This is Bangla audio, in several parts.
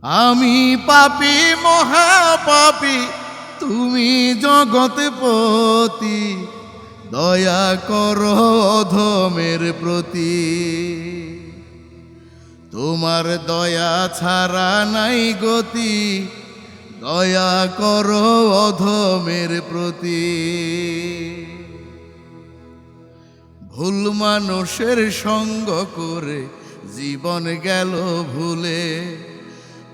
আমি পাপী মহাপাপী, তুমি জগৎপতি, দয়া করো অধমের প্রতি। তোমার দয়া ছাড়া নাই গতি, দয়া করো অধমের প্রতি। ভুল মানুষের সঙ্গ করে জীবন গেল ভুলে,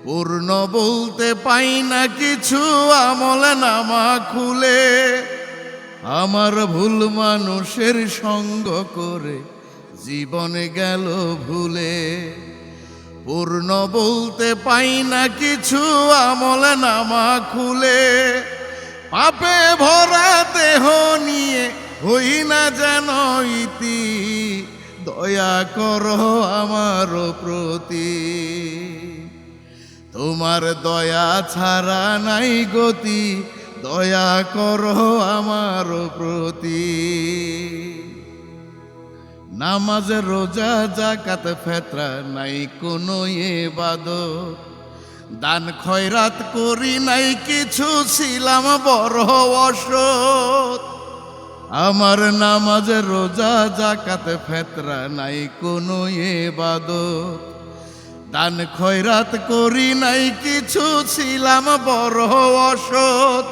পূর্ণ বলতে পাই না কিছু আমল নামা খুলে। আমার ভুল মানুষের সঙ্গ করে জীবন গেল ভুলে, পূর্ণ বলতে পাই না কিছু আমল নামা খুলে। পাপে ভরা দেহ নিয়ে হই না যেন ইতি, দয়া করো আমার প্রতি। তোমার দয়া ছাড়া নাই গতি, দয়া করো আমার প্রতি। নামাজ রোজা যাকাত ফেতরা নাই কোনো ইবাদত, দান খয়রাত করি নাই কিছু, ছিলাম বড় অসৎ। আমার নামাজ রোজা যাকাত ফেতরা নাই কোনো ইবাদত, দান খয়রাত করি নাই কিছু, ছিলাম বড় অসৎ।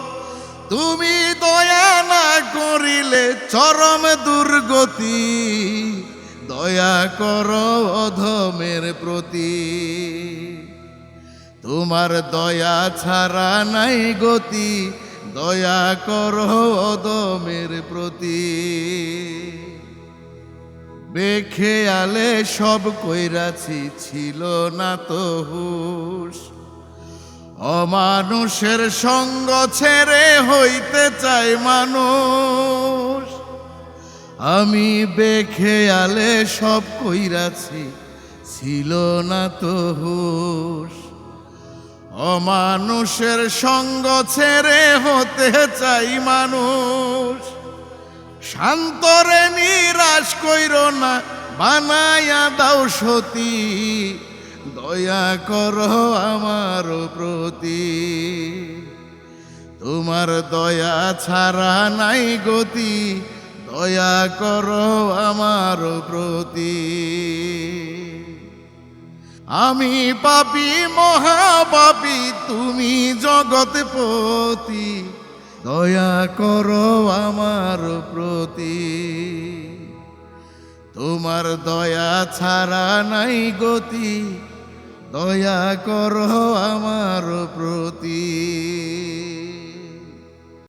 তুমি দয়া না করিলে চরম দুর্গতি, দয়া করো অধমের প্রতি। তোমার দয়া ছাড়া নাই গতি, দয়া করো অধমের প্রতি। বেখেয়ালে সব কইরাছি, ছিল না তো হুঁশ, অমানুষের সঙ্গ ছেড়ে হইতে চাই মানুষ। আমি বেখেয়ালে সব কইরাছি, ছিল না তো হুঁশ, অমানুষের সঙ্গ ছেড়ে হতে চাই মানুষ। শান্তরে নিরাশ কইরো না, বানায়া দাও সতী, দয়া করো আমার প্রতি। তোমার দয়া ছাড়া নাই গতি, দয়া করো আমার প্রতি। আমি পাপী মহাপাপী, তুমি জগৎপতি, দয়া করো আমার প্রতি। তোমার দয়া ছাড়া নাই গতি, দয়া করো আমার প্রতি।